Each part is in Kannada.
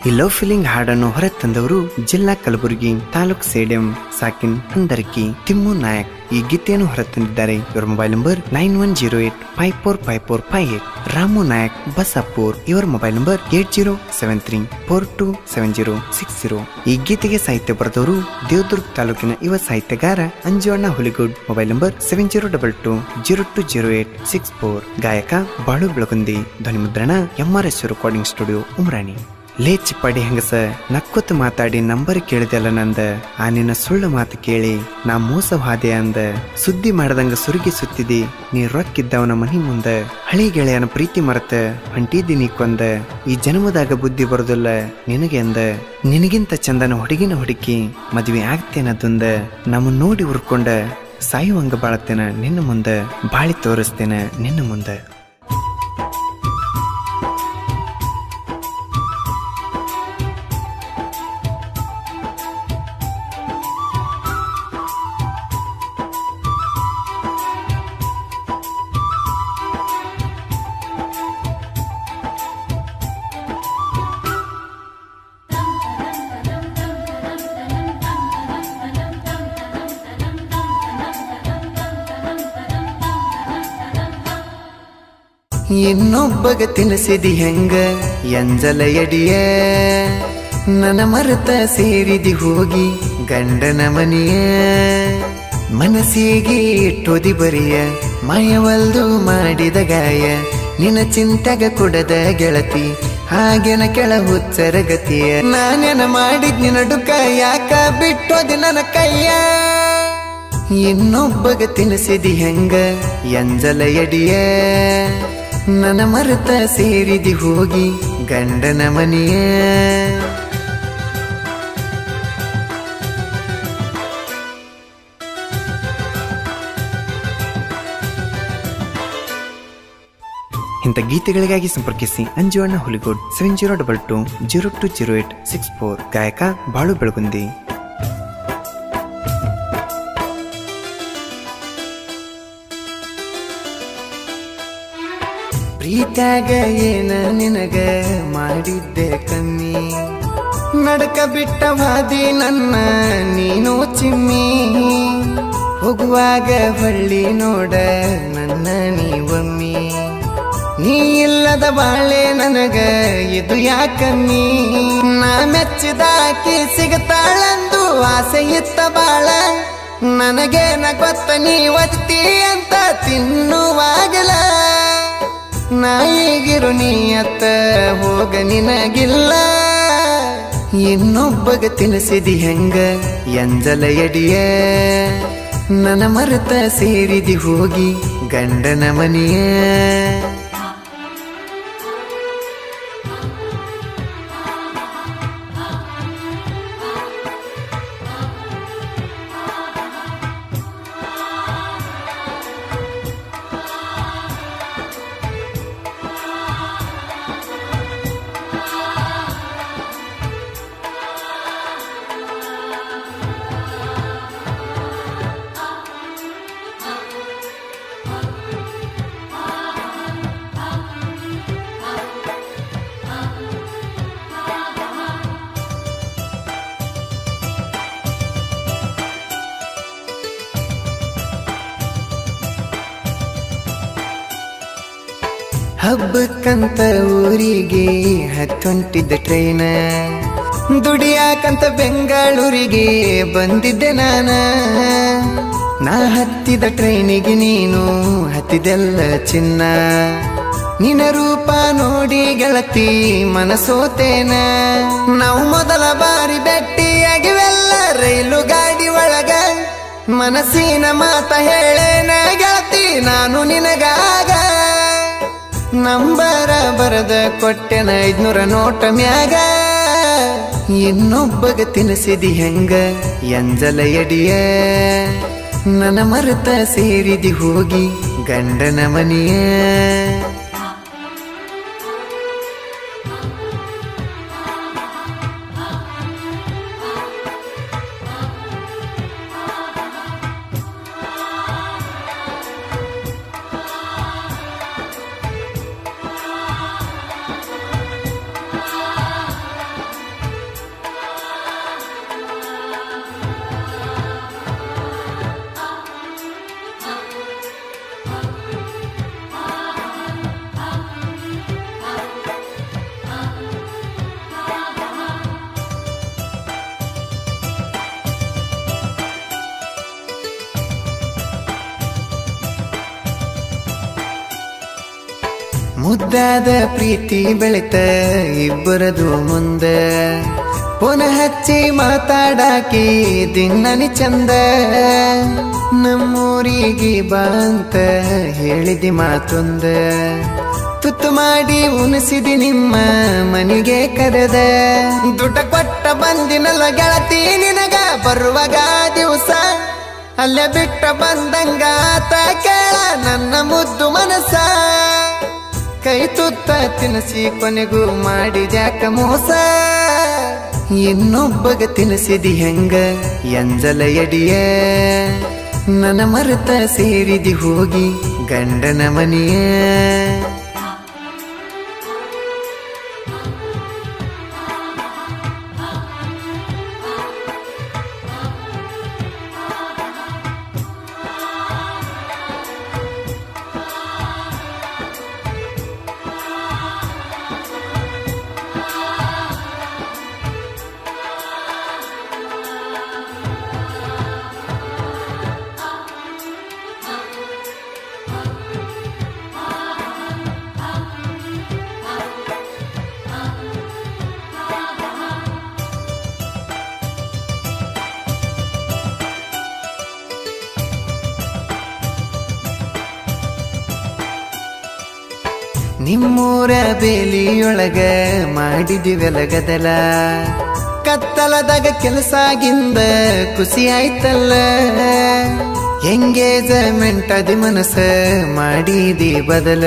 ಈ ಲವ್ ಫೀಲಿಂಗ್ ಹಾಡನ್ನು ಹೊರತಂದವರು ಜಿಲ್ಲಾ ಕಲಬುರಗಿ ತಾಲೂಕ್ ಸೇಡಿಯಂ ಸಾಕಿನ್ ಹಂದರ್ಕಿ ತಿಮ್ಮು ನಾಯಕ್. ಈ ಗೀತೆಯನ್ನು ಹೊರತಂದಿದ್ದಾರೆ. ಇವರ ಮೊಬೈಲ್ ನಂಬರ್ 9108545458. ರಾಮು ನಾಯಕ್ ಬಸಾಪುರ್. ಇವರ ಮೊಬೈಲ್ ನಂಬರ್ 8073427060. ಈ ಗೀತೆಗೆ ಸಾಹಿತ್ಯ ಬರೆದವರು ದೇವದುರ್ಗ ತಾಲೂಕಿನ ಯುವ ಸಾಹಿತ್ಯಗಾರ ಅಂಜುವಣ್ಣ ಹುಲಿಗುಡ್. Mobile number 7022022864. ಗಾಯಕ ಬಾಳು ಬೆಳಗುಂದಿ. ಧ್ವನಿ ಮುದ್ರಣ MRS ರೆಕಾರ್ಡಿಂಗ್ ಸ್ಟುಡಿಯೋ ಉಮ್ರಾಣಿ. ಲೇ ಚಿಪ್ಪಾಡಿ ಹೆಂಗಸ ನಕ್ಕೊತ್ತು ಮಾತಾಡಿ ನಂಬರ್ ಕೇಳಿದೆಲ್ಲ ನಂದ. ಆ ನಿನ್ನ ಸುಳ್ಳು ಮಾತು ಕೇಳಿ ನಾ ಮೋಸವಾದೆ ಅಂದ. ಸುದ್ದಿ ಮಾಡದಂಗ ಸುರುಗಿ ಸುತ್ತಿದಿ ನೀ ರೊಕ್ಕಿದ್ದವನ ಮನಿ ಮುಂದ. ಹಳಿ ಗೆಳೆಯನ ಪ್ರೀತಿ ಮರತ ಹೊಂಟಿದ್ದೀನಿ ಕೊಂದ. ಈ ಜನ್ಮದಾಗ ಬುದ್ಧಿ ಬರೋದಿಲ್ಲ ನಿನಗೆ ಅಂದ. ನಿನಗಿಂತ ಚಂದನ ಹುಡುಗಿನ ಹುಡುಕಿ ಮದ್ವೆ ಆಗ್ತೇನದುಂದ. ನಮ್ಮ ನೋಡಿ ಉರ್ಕೊಂಡ ಸಾಯುವಂಗ ಬಾಳತ್ತೇನ ನಿನ್ನ ಮುಂದ. ಬಾಳಿ ತೋರಿಸ್ತೇನ ನಿನ್ನ ಮುಂದ. ಇನ್ನೊಬ್ಬಗ ತಿನ್ನಿಸಿದಿ ಹೆಂಗ ಎಂಜಲ ಎಡಿಯ. ನನ್ನ ಮರೆತ ಸೇರಿದಿ ಹೋಗಿ ಗಂಡನ ಮನೆಯ. ಮನಸ್ಸಿಗೆ ಇಟ್ಟೋದಿ ಬರಿಯ ಮಾಯವಲ್ದು ಮಾಡಿದ ಗಾಯ. ನಿನ್ನ ಚಿಂತೆಗ ಕುಡದ ಗೆಳತಿ ಹಾಗೆನ ಕೆಳ ಹುಚ್ಚರ ಗತಿಯ. ನಾನೇನ ಮಾಡಿದ್ ನಿನ್ನ ಡುಕ ಯಾಕ ಬಿಟ್ಟೋದಿ ನನ್ನ ಕೈಯ. ಇನ್ನೊಬ್ಬಗ ತಿನ್ನಿಸಿದಿ ಹೆಂಗ ಎಂಜಲ ಎಡಿಯ. ನನ್ನ ಮರೆತ ಸೇರಿದಿ ಹೋಗಿ ಗಂಡನ ಮನೆಯ. ಇಂಥ ಗೀತೆಗಳಿಗಾಗಿ ಸಂಪರ್ಕಿಸಿ ಅಂಜುವಣ್ಣ ಹುಲಿಗೋಡ್ 7022022864. ಗಾಯಕ ಬಾಳು ಬೆಳಗುಂದಿ. ಪ್ರೀತ್ಯಾಗ ಏನ ನಿನಗ ಮಾಡಿದ್ದೆ ಕಮ್ಮಿ. ನಡಕ ಬಿಟ್ಟವಾದಿ ನನ್ನ ನೀನು ಚಿಮ್ಮಿ. ಹೋಗುವಾಗ ಹೊಳ್ಳಿ ನೋಡ ನನ್ನ ನೀವಮ್ಮಿ. ನೀ ಇಲ್ಲದ ಬಾಳೆ ನನಗ ಇದು ಯಾಕಮ್ಮಿ. ನಾ ಮೆಚ್ಚಿದಾಕಿ ಸಿಗತಾಳಂದು ಆಸೆ ಇತ್ತ ಬಾಳ. ನನಗೇನ ಗೊತ್ತ ನೀ ಒತ್ತಿ ಅಂತ ತಿನ್ನುವಾಗಲ. ನಾಯಿಗಿರು ನೀಯತ್ತ ಹೋಗ ನಿನಗಿಲ್ಲ. ಇನ್ನೊಬ್ಬಗ ತಿನ್ನಿಸಿದಿ ಹೆಂಗ ಎಂಜಲ ಎಡಿಯ. ನನ್ನ ಮರೆತ ಸೇರಿದಿ ಹೋಗಿ ಗಂಡನ ಮನೆಯ. ಹಬ್ಬಕ್ಕಂತ ಊರಿಗೆ ಹತ್ತೊಂಟಿದ್ದ ಟ್ರೈನ. ದುಡಿಯಾಕಂತ ಬೆಂಗಳೂರಿಗೆ ಬಂದಿದ್ದೆ ನಾನ. ನಾ ಹತ್ತಿದ ಟ್ರೈನಿಗೆ ನೀನು ಹತ್ತಿದೆಲ್ಲ ಚಿನ್ನ. ನಿನ್ನ ರೂಪ ನೋಡಿ ಗೆಳತಿ ಮನಸೋತೇನ. ನಾವು ಮೊದಲ ಬಾರಿ ಭೇಟಿಯಾಗಿವೆಲ್ಲ ರೈಲು ಗಾಡಿ ಒಳಗ. ಮನಸ್ಸಿನ ಮಾತ ಹೇಳೇನ ಗೆಳತಿ ನಾನು ನಿನಗಾಗ. ನಂಬರ ಬರದ ಕೊಟ್ಟೆನ 500 ನೋಟ ಮ್ಯಾಗ. ಇನ್ನೊಬ್ಬಗ ತಿನ್ನಿಸಿದಿ ಹೆಂಗ ಎಂಜಲ ಎಡಿಯ. ನನ್ನ ಮರೆತ ಸೇರಿದಿ ಹೋಗಿ ಗಂಡನ ಮನೆಯ. ಮುದ್ದಾದ ಪ್ರೀತಿ ಬೆಳಿತ ಇಬ್ಬರದು ಮುಂದೆ ಪುನಃ ಹಚ್ಚಿ ಮಾತಾಡಾಕಿ ದಿನ್ನನಿ ಚಂದ ನಮ್ಮೂರಿಗೆ ಬಾಂತ ಹೇಳಿದಿ ಮಾತೊಂದ ತುತ್ತು ಮಾಡಿ ಉಣಿಸಿದಿ ನಿಮ್ಮ ಮನೆಗೆ ಕರೆದ ದುಡ್ಡ ಕೊಟ್ಟ ಬಂದಿನಲ್ಲ ಗೆಳತಿ ನಿನಗ ಬರುವಾಗ ದಿವಸ ಅಲ್ಲೇ ಬಿಟ್ಟ ಬಂದಂಗ ಆತ ಕೇಳ ನನ್ನ ಮುದ್ದು ಮನಸ ಕೈ ತುತ್ತ ತಿನ್ನಿಸಿ ಕೊನೆಗೂ ಮಾಡಿದ್ಯಾಕ ಮೋಸ ಇನ್ನೊಬ್ಬಗ ತಿನ್ನಿಸಿದಿ ಹೆಂಗ ಎಂಜಲ ಎಡಿಯ ನನ್ನ ಮರೆತ ಸೇರಿದಿ ಹೋಗಿ ಗಂಡನ ಮನೆಯ ನಿಮ್ಮೂರ ಬೇಲಿಯೊಳಗ ಮಾಡಿದಿವೆಲಗದಲ ಕತ್ತಲದಾಗ ಕೆಲಸಾಗಿಂದ ಖುಷಿ ಆಯ್ತಲ್ಲ ಎಂಗೇಜ್ಮೆಂಟ್ ಅದಿ ಮನಸ್ಸ ಮಾಡಿದಿ ಬದಲ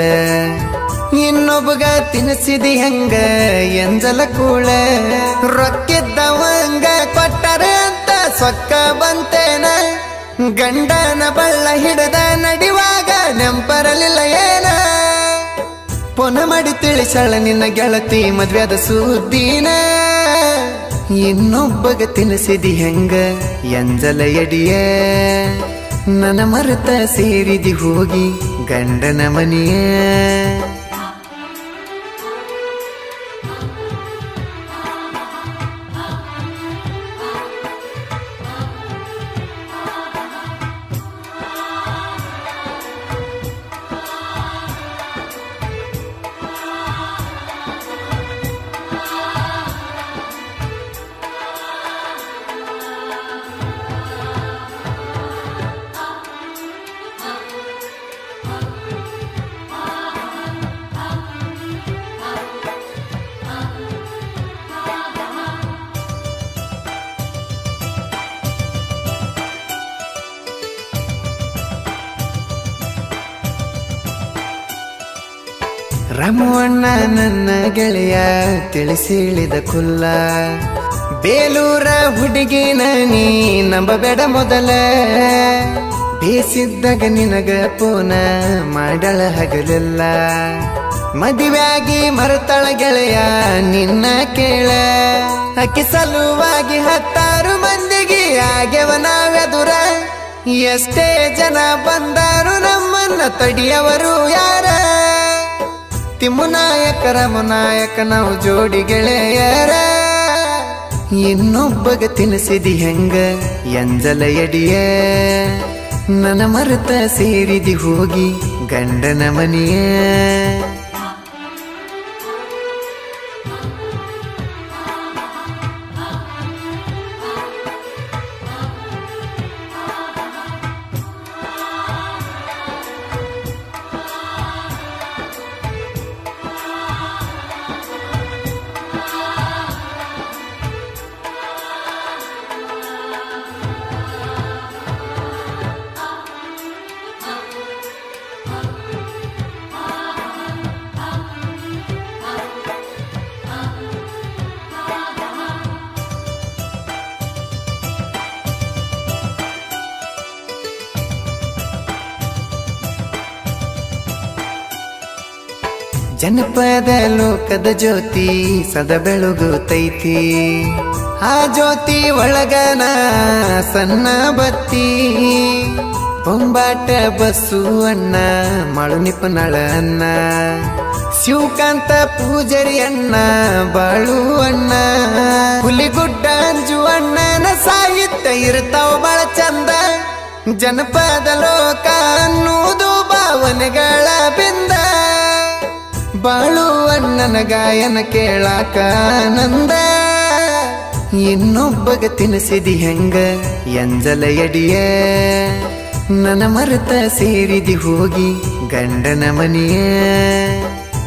ಇನ್ನೊಬ್ಬಗ ತಿನ್ನಿಸಿದಿ ಹೆಂಗ ಎಂಜಲ ಕೂಳ ರೊಕ್ಕಿದ್ದವಂಗ ಕೊಟ್ಟರೆ ಅಂತ ಸೊಕ್ಕ ಬಂತೇನ ಗಂಡನ ಬಳ್ಳ ಹಿಡದ ನಡಿವಾಗ ನೆಂಪರಲಿಲ್ಲ ಏನ ಪೊನ ಮಾಡಿ ತಿಳಿಸಳ ನಿನ್ನ ಗೆಳತಿ ಮದ್ವೆದ ಸುದ್ದಿನ ಇನ್ನೊಬ್ಬಗ ತಿನ್ನಿಸಿದಿ ಹೆಂಗ ಎಂಜಲ ಎಡಿಯ ನನ್ನ ಮರೆತ ಸೇರಿದಿ ಹೋಗಿ ಗಂಡನ ಮನೆಯ ರಾಮಣ್ಣ ನನ್ನ ಗೆಳೆಯ ತಿಳಿಸಿಳಿದ ಕುಲ್ಲ ಬೇಲೂರ ಹುಡುಗಿನ ನೀ ನಂಬಬೇಡ ಮೊದಲ ಬೇಸಿದ್ದಾಗ ನಿನಗ ಪೋನ ಮಾಡಳ ಹಗಲೆಲ್ಲ ಮದುವೆಯಾಗಿ ಮರತಳ ಗೆಳೆಯ ನಿನ್ನ ಕೇಳ ಅಕ್ಕಿ ಸಲುವಾಗಿ 10 ಮಂದಿಗೆ ಆಗ್ಯವ ನಾವೆದುರ ಎಷ್ಟೇ ಜನ ಬಂದರು ನಮ್ಮನ್ನ ತಡಿಯವರು ಯಾರ ತಿಮ್ಮನಾಯಕ ರಾಮನಾಯಕ ನಾವು ಜೋಡಿ ಗೆಳೆಯರ ಇನ್ನೊಬ್ಬಗ ತಿನ್ನಿಸಿದಿ ಹೆಂಗ ಎಂಜಲ ಎಡಿಯ ನನ್ನ ಮರೆತ ಸೇರಿದಿ ಹೋಗಿ ಗಂಡನ ಮನೆಯ ಜನಪದ ಲೋಕದ ಜ್ಯೋತಿ ಸದ ಬೆಳಗುತ್ತೈತಿ ಆ ಜ್ಯೋತಿ ಒಳಗನ ಸಣ್ಣ ಬತ್ತಿ ಬೊಂಬಾಟ ಬಸ್ಸು ಅಣ್ಣ ಮಾಳು ನಿಪುಣಳ ಅಣ್ಣ ಶಿವಕಾಂತ ಪೂಜಾರಿ ಅಣ್ಣ ಬಾಳು ಅಣ್ಣ ಹುಲಿಗುಡ್ಡ ಅಂಜು ಅಣ್ಣನ ಸಾಹಿತ್ಯ ಇರ್ತಾವ ಬಾಳ ಚಂದ ಜನಪದ ಲೋಕ ಅನ್ನುವುದು ಭಾವನೆಗಳ ಬಿಂದ ಬಾಳು ಅಣ್ಣನ ಗಾಯನ ಕೇಳಾಕ ನಂದ ಇನ್ನೊಬ್ಬಗ ತಿನ್ನಿಸಿದಿ ಹೆಂಗ ಎಂಜಲ ಎಡಿಯ ನನ್ನ ಮರೆತ ಸೇರಿದಿ ಹೋಗಿ ಗಂಡನ ಮನೆಯ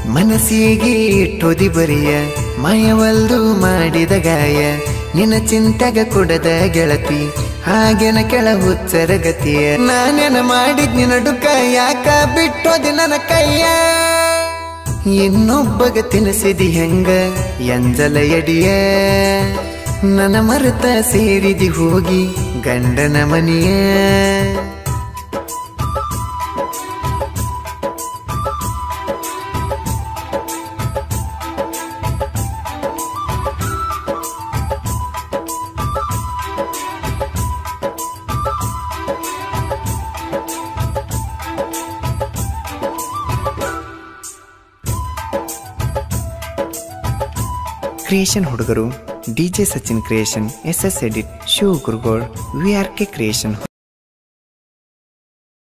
ಮನಸ್ಸಿಗೆ ಇಟ್ಟೋದಿ ಬರಿಯ ಮಾಯವಲ್ದು ಮಾಡಿದ ಗಾಯ ನಿನ್ನ ಚಿಂತೆಗ ಕೊಡದ ಗೆಳತಿ ಹಾಗೆನ ಕೆಳ ಹುಚ್ಚರ ಗತಿಯ ನಾನೇನ ಮಾಡಿದ್ ನಿನ್ನ ಡುಕ ಯಾಕ ಬಿಟ್ಟೋದಿ ನನ್ನ ಕೈಯ ಇನ್ನೊಬ್ಬಗ ತಿನ್ನಿಸಿದಿ ಹೆಂಗ ಎಂಜಲ ಎಡಿಯ ನನ್ನ ಮರೆತ ಸೇರಿದಿ ಹೋಗಿ ಗಂಡನ ಮನೆಯ ಕ್ರಿಯೇಷನ್ ಹುಡುಗರು DJ Sachin creation, SS edit, Shiva Kurugol, VRK creation.